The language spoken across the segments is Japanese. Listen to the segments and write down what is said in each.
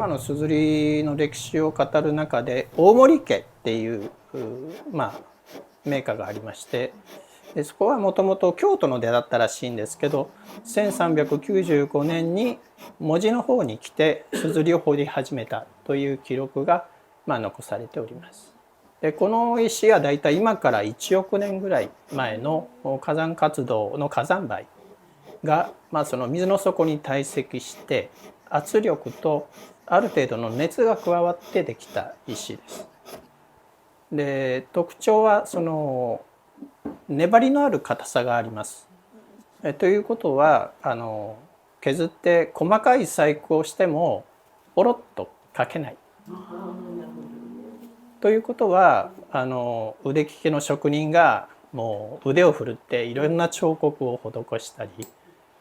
のすずりの歴史を語る中で大森家っていうメーカーがありまして、でそこはもともと京都の出だったらしいんですけど、1395年に門司の方に来てすずりを掘り始めたという記録が残されております。でこの石はだいたい今から1億年ぐらい前の火山活動の火山灰が、その水の底に堆積して圧力とある程度の熱が加わってできた石です。で特徴はその粘りのある硬さがあります。ということは削って細かい細工をしてもポロッと書けない。ということは腕利きの職人がもう腕を振るっていろんな彫刻を施したり、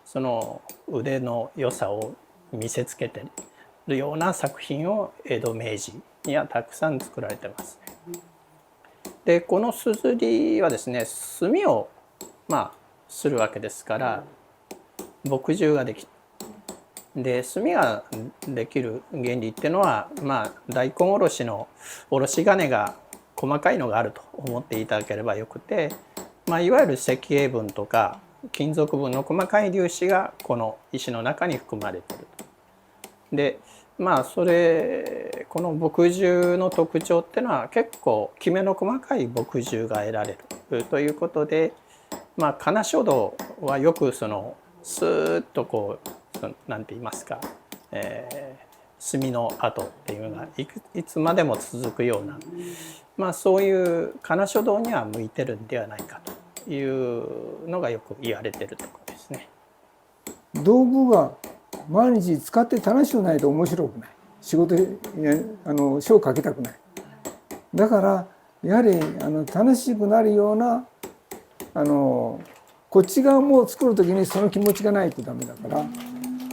その腕の良さを見せつけているような作品を江戸明治にはたくさん作られてますね。でこのすずりはですね、墨をするわけですから墨汁ができる。で墨ができる原理っていうのは、大根おろしのおろし金が細かいのがあると思っていただければよくて、いわゆる石英分とか金属分の細かい粒子がこの石の中に含まれていると。でこの墨汁の特徴っていうのは結構きめの細かい墨汁が得られるということで、金書道はよくそのスーッとこうなんて言いますか、墨の跡っていうのがいつまでも続くような、そういう金書道には向いてるんではないかというのがよく言われてるところですね。道具が毎日使って楽しくないと面白くない。仕事に書を書きたくない。だからやはり楽しくなるようなこっち側も作る時にその気持ちがないとダメだから、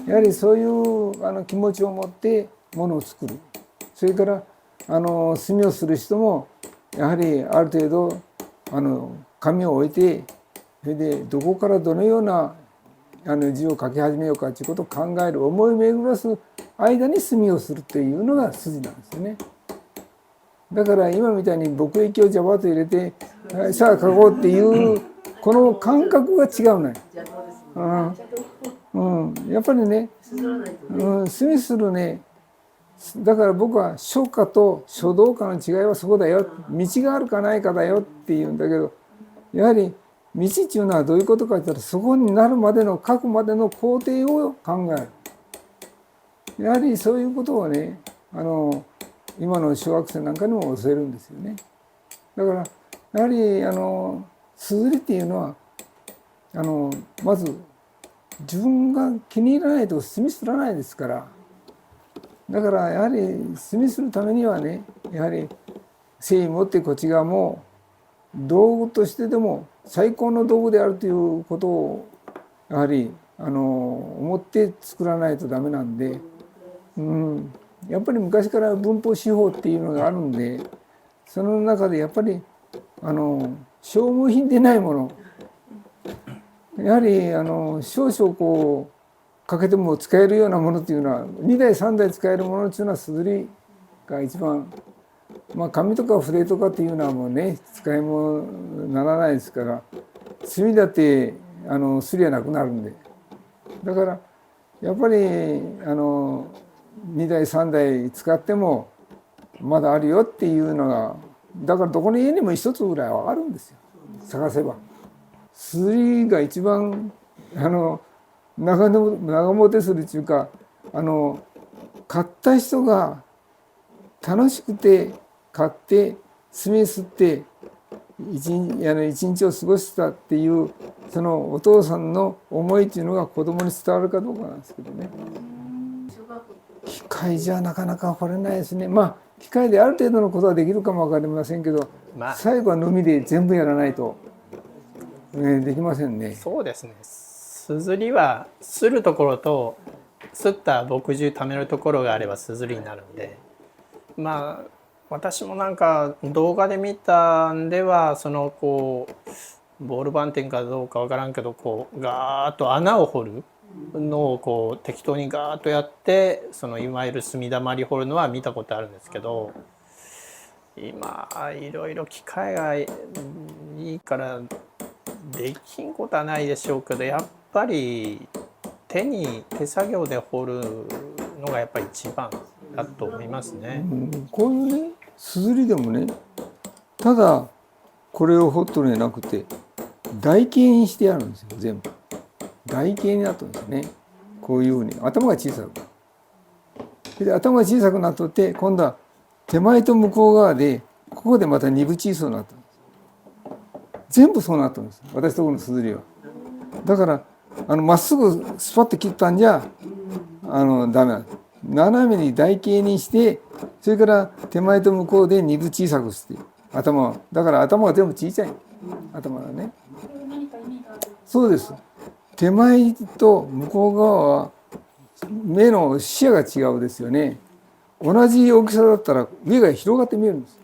やはりそういう気持ちを持ってものを作る。それから墨をする人もやはりある程度紙を置いて、それでどこからどのような字を書き始めようかということを考える、思い巡らす間に墨をするというのが筋なんですよね。だから今みたいに墨液をジャバッと入れてさあ書こうっていうこの感覚が違うね。やっぱりね、墨するね。だから僕は書家と書道家の違いはそこだよ。道があるかないかだよって言うんだけど、やはり道っていうのはどういうことかといったら、そこになるまでの書くまでの工程を考える。やはりそういうことをね、今の小学生なんかにも教えるんですよね。だからやはりすずりっていうのはまず自分が気に入らないと墨すらないですから。だからやはり墨するためにはね、やはり誠意持ってこっち側も道具としてでも最高の道具であるということをやはり思って作らないとダメなんで、やっぱり昔から文法司法っていうのがあるんで、その中でやっぱり消耗品でないもの、やはり少々こうかけても使えるようなものっていうのは2代3代使えるものっていうのはすずりが一番。紙とか筆とかっていうのはもうね使い物ならないですから、墨だってすりゃなくなるんで、だからやっぱり2代3代使ってもまだあるよっていうのが、だからどこの家にも一つぐらいはあるんですよ、探せば。すずりが一番長持てするっていうか、買った人が楽しくて買って墨吸って一日を過ごしたっていうそのお父さんの思いっていうのが子供に伝わるかどうかなんですけどね。機械じゃなかなか掘れないですね。機械である程度のことはできるかも分かりませんけど、最後はのみで全部やらないと、できませんね。そうですね。すずりはするところとすった墨汁ためるところがあればすずりになるんで、私もなんか動画で見たんではこうボールパンっていうかどうかわからんけどこうガーッと穴を掘るのをこう適当にガーッとやってそのいわゆる墨だまり彫るのは見たことあるんですけど、今いろいろ機械がいいからできんことはないでしょうけど、やっぱり手作業で彫るのがやっぱり一番だと思いますね。こういうねすずりでもね、ただこれを彫っとるんじゃなくて台形にしてあるんですよ。全部台形になっとるんですね。こういうふうに頭が小さく、で頭が小さくなっとって、今度は手前と向こう側でここでまた二分小さくなったんです。全部そうなったんです、私ところのすずりは。だからまっすぐスパッと切ったんじゃダメなんです。斜めに台形にして、それから手前と向こうで二分小さくして頭は、だから頭が全部小さい、頭がね。そうです。手前と向こう側は目の視野が違うですよね。同じ大きさだったら上が広がって見えるんです。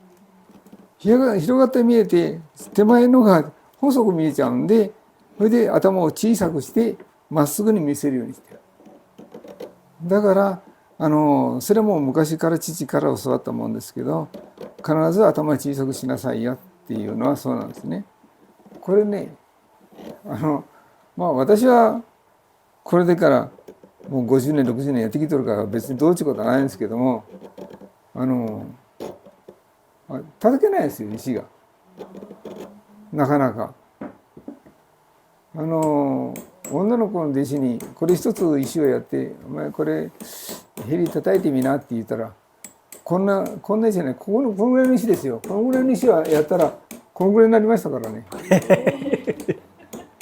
広がって見えて、手前のが細く見えちゃうんで、それで頭を小さくしてまっすぐに見せるようにしてる。だからそれも昔から父から教わったもんですけど、必ず頭を小さくしなさいよっていうのはそうなんですね。これね、私はこれでからもう50年60年やってきとるから別にどうちゅうことはないんですけども、叩けないですよ、石がなかなか。女の子の弟子にこれ一つ石をやって「お前これへり叩いてみな」って言ったら、こんな石じゃない、このぐらいの石ですよ、このぐらいの石はやったらこのぐらいになりましたからね。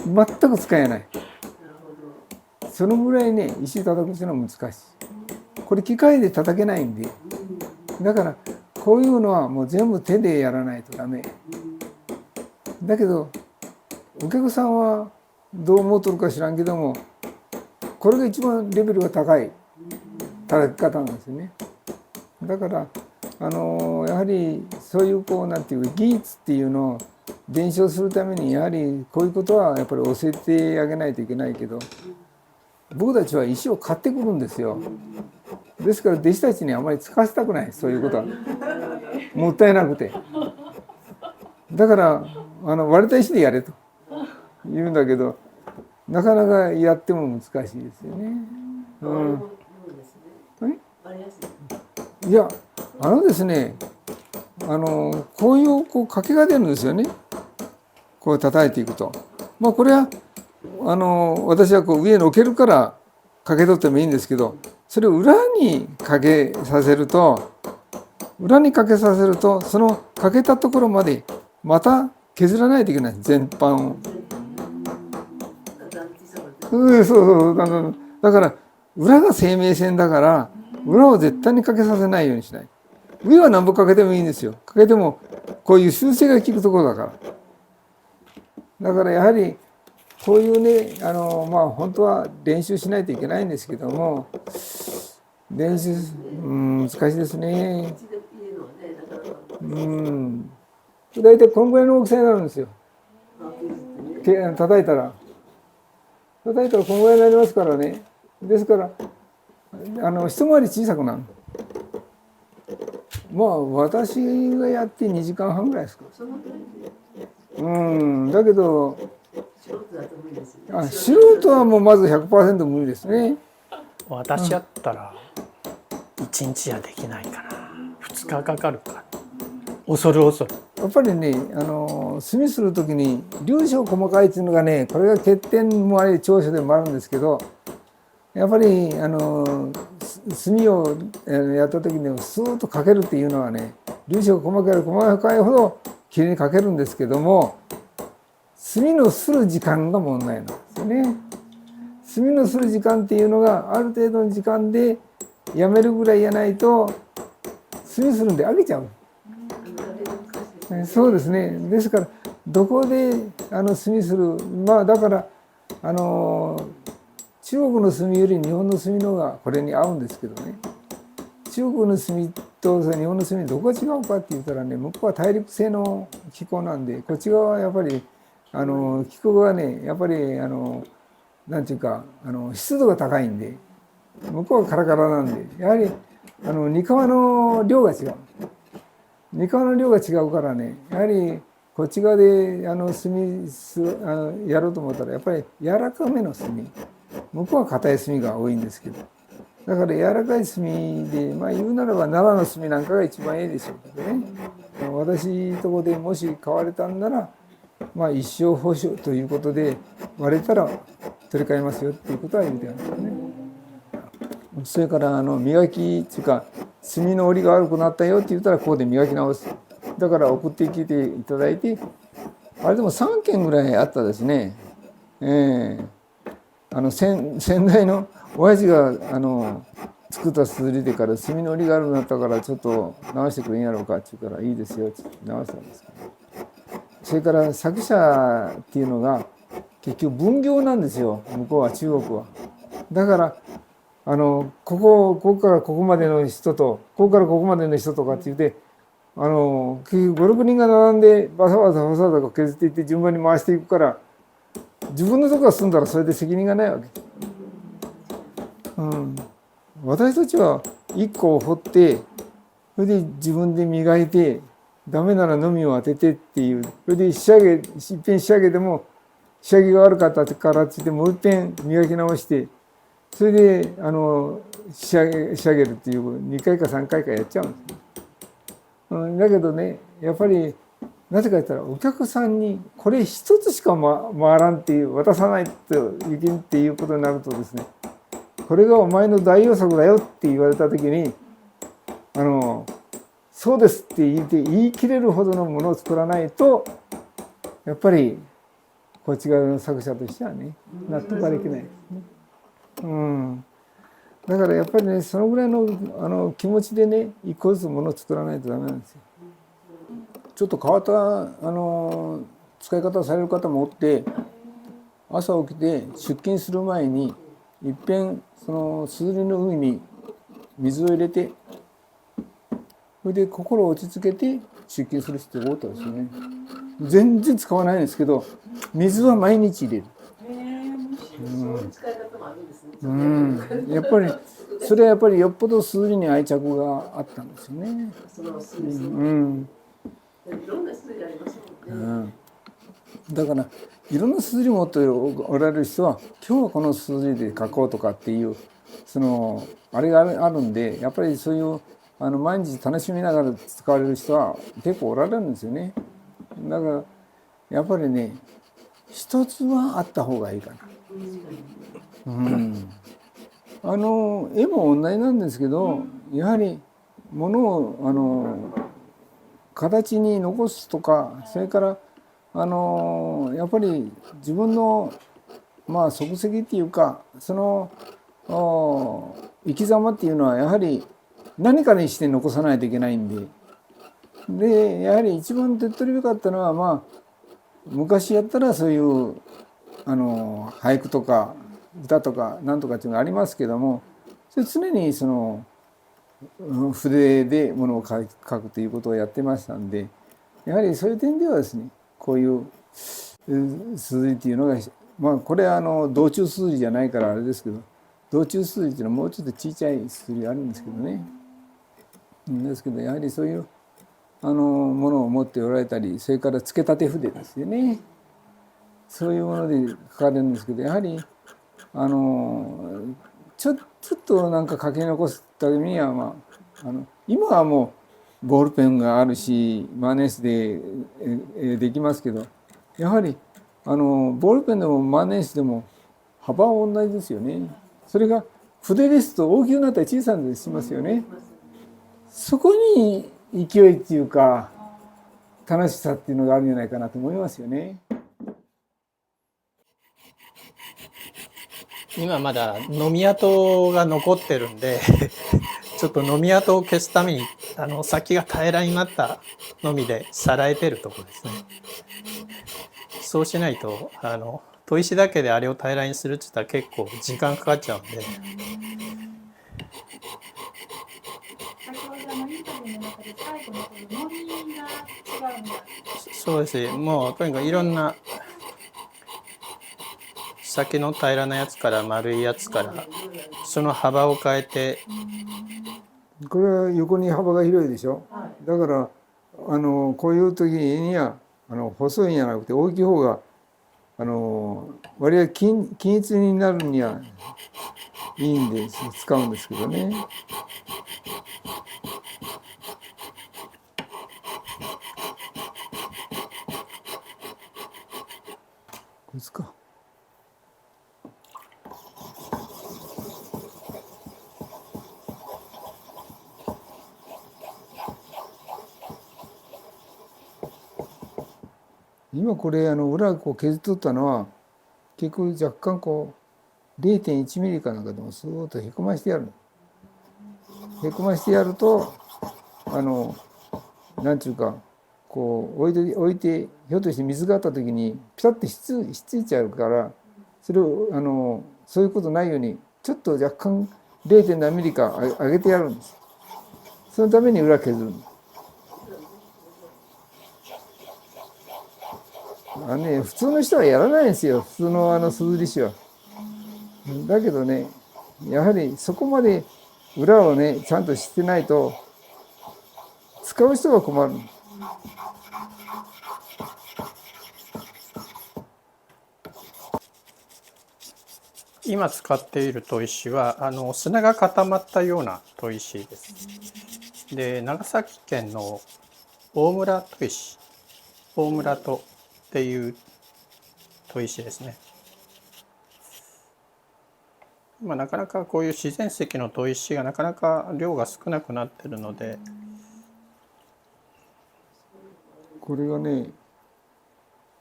全く使えない。そのぐらいね、石叩くっていうのは難しい。これ機械で叩けないんで、だからこういうのはもう全部手でやらないとダメ。だけどお客さんはどう思うとるか知らんけども、これが一番レベルが高い叩き方なんですよね。だからやはりそういうなんていうか技術っていうのを伝承するために、やはりこういうことはやっぱり教えてあげないといけないけど、僕たちは石を買ってくるんですよ。ですから弟子たちにあまり使わせたくない、そういうことは。もったいなくて。だから割れた石でやれと言うんだけど、なかなかやっても難しいですよね。いやですね、こういう欠けが出るんですよね。こう叩いていくと、これは私は上に置けるからかけ取ってもいいんですけど、それを裏にかけさせるとそのかけたところまでまた削らないといけない、全般を。そうだから裏が生命線だから、裏を絶対にかけさせないようにしない。上は何ぼかけてもいいんですよ。かけてもこういう修正が効くところだから。だからやはりこういうね、本当は練習しないといけないんですけども、練習難しいですね。大体このぐらいの大きさになるんですよ。叩いたらこのぐらいになりますからね。ですから一回り小さくなる。私がやって2時間半ぐらいですか。だけど素人はもうまず 100% 無理ですね。私やったら1日じゃできないかな、2日かかるか、恐る。やっぱりね、墨する時に粒子細かいっていうのがね、これが欠点もあり長所でもあるんですけど、やっぱり墨をやった時にスーッとかけるっていうのはね、粒子が細かいほどきれいにかけるんですけども、墨のする時間が問題なんですよね。墨のする時間っていうのがある程度の時間でやめるぐらいやないと、墨するんで飽きちゃう。そうですね。ですからどこで墨する、だから中国の墨より日本の墨の方がこれに合うんですけどね。中国の墨と日本の墨どこが違うかって言ったらね、向こうは大陸性の気候なんで、こっち側はやっぱり気候がね、やっぱりなんていうか湿度が高いんで、向こうはカラカラなんで、やはり煮皮の量が違う。煮皮の量が違うからね、やはりこっち側でやろうと思ったらやっぱり柔らかめの炭、向こうは硬い炭が多いんですけど、だから柔らかい炭で、まあ言うならば奈良の炭なんかが一番いいでしょうけどね。私とこでもし買われたんなら、まあ一生保証ということで割れたら取り替えますよっていうことは言うてあるんですね。それから磨きっていうか炭の折りが悪くなったよって言ったらここで磨き直す。だから送ってきていただいて、あれでも3件ぐらいあったですね。先代の親父が作ったすずりでから炭の折りが悪くなったからちょっと直してくれんやろうかって言うからいいですよって直したんですけど、それから作者っていうのが結局分業なんですよ、向こうは、中国は。だからここからここまでの人とここからここまでの人とかって言って結局5、6人が並んでバサバサバサバサ削っていって順番に回していくから、自分のとこが済んだらそれで責任がないわけ。私たちは一個を掘ってそれで自分で磨いてダメならのみを当ててっていう、それで一遍仕上げても仕上げが悪かったからって言ってもう一遍磨き直してそれで仕上げるっていう2回か3回かやっちゃうんです。だけどね、やっぱりなぜか言ったらお客さんにこれ一つしか回らんっていう渡さないといけんっていうことになるとですね、これがお前の代表作だよって言われた時にそうですって言い切れるほどのものを作らないとやっぱりこっち側の作者としてはね納得ができないですね。だからやっぱりね、そのぐらいの気持ちでね一個ずつものを作らないとダメなんですよ。ちょっと変わった使い方をされる方もおって、朝起きて出勤する前にいっぺんそのすずりの海に水を入れて、それで心を落ち着けて出勤する人が多かったですよね。全然使わないんですけど水は毎日入れる。やっぱりそれはやっぱりよっぽどすずりに愛着があったんですよね。だからいろんなすずり持っておられる人は今日はこのすずりで書こうとかっていうあれがあるんで、やっぱりそういう毎日楽しみながら使われる人は結構おられるんですよね。だからやっぱりね一つはあった方がいいかな。絵も同じなんですけど、やはりものを形に残すとか、それからやっぱり自分の足跡っていうか生き様っていうのはやはり何かにして残さないといけないんで、やはり一番手っ取り早かったのは昔やったらそういう俳句とか歌とかなんとかっていうのがありますけども、それ常に筆でものを書くということをやってましたんで、やはりそういう点ではですね、こういうすずりっていうのがこれは道中すずりじゃないからあれですけど、道中すずりっていうのはもうちょっと小さいすずりあるんですけどね。ですけどやはりそういうものを持っておられたり、それから付け立て筆ですよね。そういうもので書かれるんですけど、やはりちょっとなんか書き残すためには今はもうボールペンがあるし万年筆でできますけど、やはりボールペンでも万年筆でも幅は同じですよね。それが筆ですと大きくなったり小さなったりしますよね。そこに勢いっていうか楽しさっていうのがあるんじゃないかなと思いますよね。今まだ飲み跡が残ってるんでちょっと飲み跡を消すために先が平らになったのみでさらえてるところですね。そうしないと砥石だけであれを平らにするって言ったら結構時間かかっちゃうんで。そうです。もうとにかくいろんな先の平らなやつから丸いやつからその幅を変えて、これは横に幅が広いでしょ。だからこういう時には細いんじゃなくて大きい方が割合均一になるにはいいんで使うんですけどね。こいつか。今これ裏こう削っとったのは結局若干こう 0.1 ミリかなんかでもスーッとへこましてやる。へこましてやるとなんていうかこう置いてひょっとして水があった時にピタッとひっついちゃうから、それをそういうことないようにちょっと若干 0. 何ミリか上げてやるんです。そのために裏削るんです。普通の人はやらないんですよ、普通の硯師は。だけどね、やはりそこまで裏をねちゃんとしてないと使う人が困る。今使っている砥石は砂が固まったような砥石です。で、長崎県の大村砥石、大村砥っていう砥石ですね。なかなかこういう自然石の砥石がなかなか量が少なくなっているので、これがね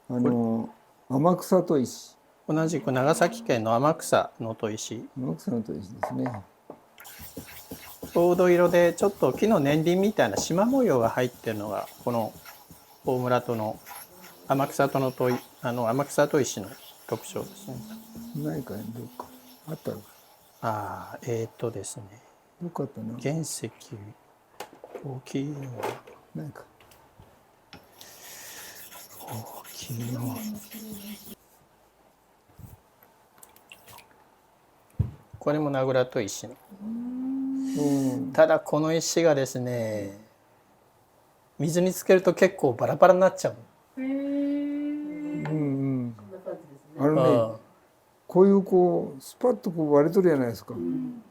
天草砥石、同じく長崎県の天草の砥石、天草の砥石ですね。黄土色でちょっと木の年輪みたいな縞模様が入っているのがこの大村砥の天草砥の天草砥石の特徴ですね。ないかね、どっかあったのか。ですね、どっかあったな。原石大きいのはないか。大きいのはこれも名倉砥石の。ただこの石がですね、水につけると結構バラバラになっちゃう。こういうスパッと割れとるじゃないですか。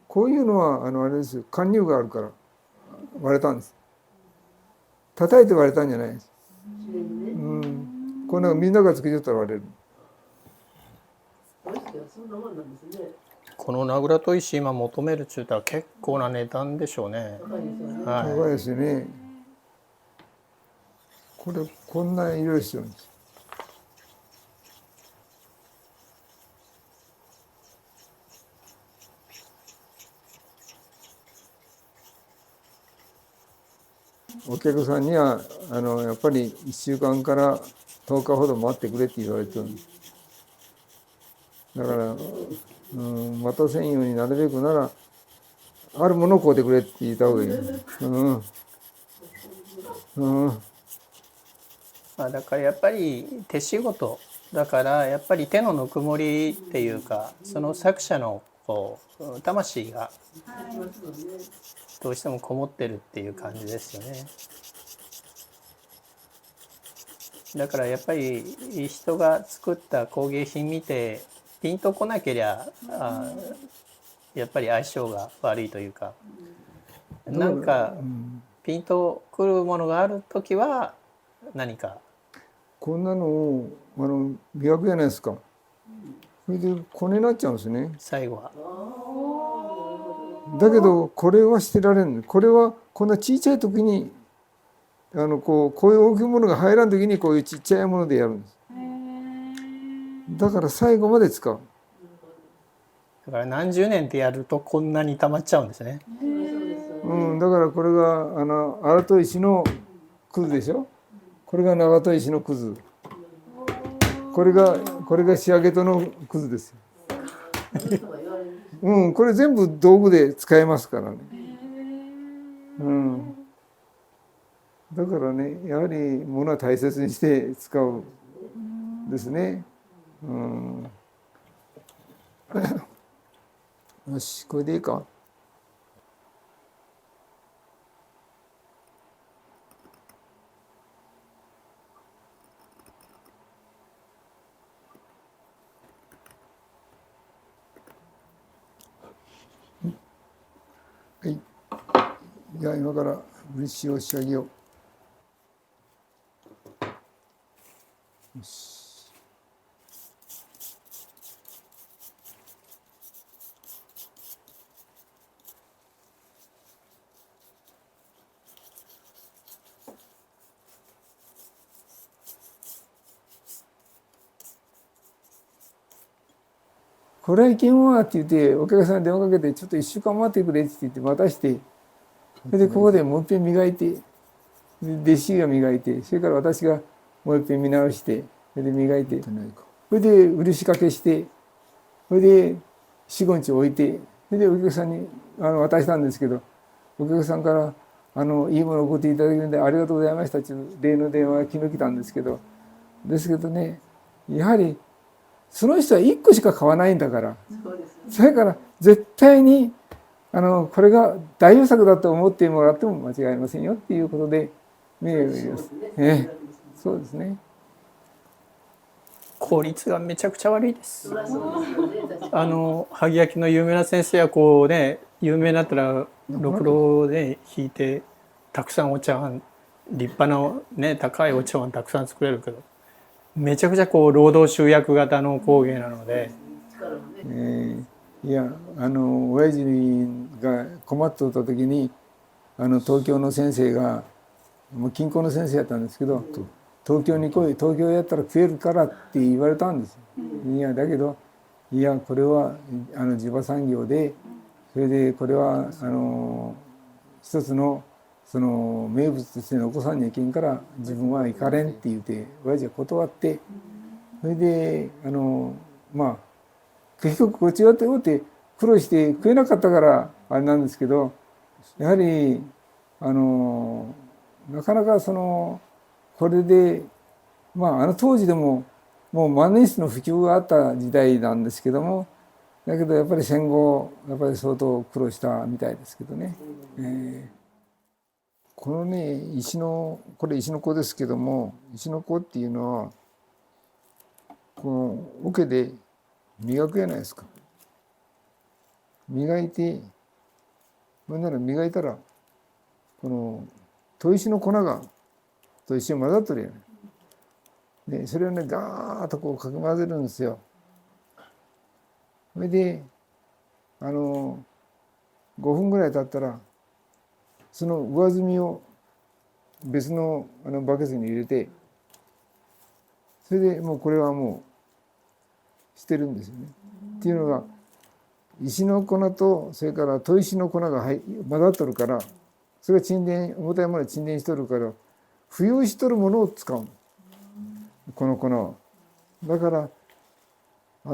こういうのはあれですよ、貫入があるから割れたんです。叩いて割れたんじゃないです。こんな水の中つけちゃったら割れる。この名倉砥石今求めるって言ったら結構な値段でしょうね。高いですよね。これこんな色ですよね。お客さんにはやっぱり1週間から10日ほど待ってくれって言われてるんです。だから、待たせんようになるべくならあるものを買うてくれって言った方がいい。だからやっぱり手仕事だからやっぱり手のぬくもりっていうか、その作者の魂がどうしてもこもってるっていう感じですよね。だからやっぱり人が作った工芸品見てピンとこなけりゃやっぱり相性が悪いというか、なんかピンとくるものがある時は何かこんなのを磨くじゃないですか。それでこねになっちゃうんですね、最後は。だけどこれは捨てられん。これはこんな小さい時にこういう大きいものが入らん時にこういうちっちゃいものでやるんです。だから最後まで使う。だから何十年ってやるとこんなに溜まっちゃうんですね。だからこれが荒砥石のくずでしょ。これが長砥石のくず。これが仕上げとのくずですよ。これ全部道具で使えますからね。だからね、やはり物は大切にして使うですね。よし、これでいいか。はい。じゃあ今から漆を仕上げよう。よし。これはいけんわって言ってお客さんに電話かけてちょっと1週間待ってくれって言って渡して、それでここでもう一遍磨いて、弟子が磨いて、それから私がもう一遍見直して、それで磨いて、それで漆掛けして、それで4、5日置いて、それでお客さんに渡したんですけど、お客さんからいいものを送っていただけるんでありがとうございましたっていう例の電話が昨日来たんですけど、ですけどね、やはりその人は1個しか買わないんだから、それから絶対にこれが代表作だと思ってもらっても間違いありませんよっていうことで名誉を入れます。そうですね。効率がめちゃくちゃ悪いです。萩焼きの有名な先生はこうね、有名になったらろくろで引いてたくさんお茶碗、立派なね高いお茶碗たくさん作れるけど、めちゃくちゃこう労働集約型の工芸なので、いや親父が困っておった時に東京の先生がもう近郊の先生やったんですけど、東京に来い、東京やったら食えるからって言われたんです。いやだけど、いやこれは地場産業で、それでこれは一つのその名物として残さんにはいけんから自分は行かれんって言って親父は断って、それでまあ結局こっち側って苦労して食えなかったからあれなんですけど、やはりなかなかこれで当時でももう万年筆の普及があった時代なんですけども、だけどやっぱり戦後やっぱり相当苦労したみたいですけどね。このねこれ石の子ですけども、石の子っていうのはこの桶で磨くじゃないですか。磨いて、磨いたらこの砥石の粉がと一緒に混ざっとるよね。でそれをねガーッとこうかき混ぜるんですよ。それで5分ぐらい経ったらその上澄みを別のバケツに入れて、それでもうこれはもう捨てるんですよね。っていうのが石の粉とそれから砥石の粉が混ざっとるから、それが重たいもので沈殿しとるから浮遊しとるものを使う、この粉は。だからま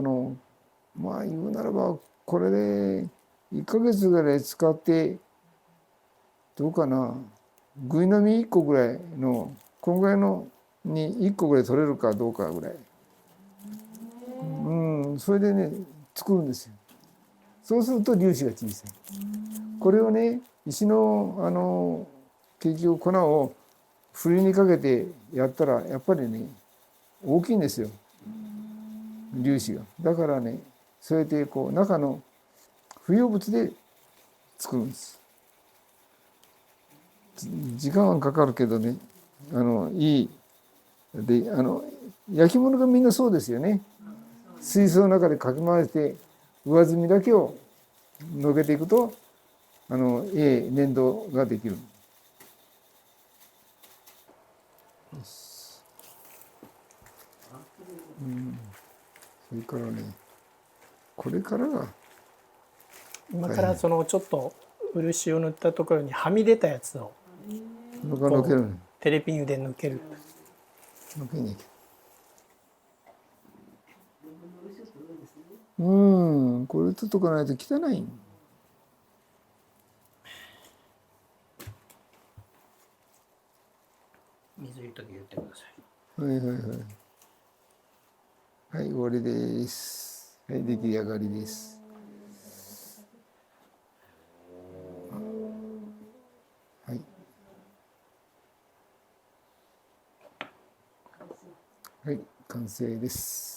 あ言うならばこれで1ヶ月ぐらい使ってどうかな、ぐいの実1個ぐらいのこんぐらいのに1個ぐらい取れるかどうかぐらい、それでね作るんですよ。そうすると粒子が小さい。これをね石の結局粉をふるいにかけてやったらやっぱりね大きいんですよ、粒子が。だからねそうやってこう中の浮遊物で作るんです。時間はかかるけどねいいで焼き物がみんなそうですよね。水槽の中でかき回して上澄みだけをのけていくと粘土ができる。それからねこれからが今からそのちょっと漆を塗ったところにはみ出たやつをのけるテレピンで抜ける。のけにこれ取っとかないと汚い。水いる時言ってください。はいはいはい。はい、終わりです。はい、出来上がりです。はい。はい、完成です。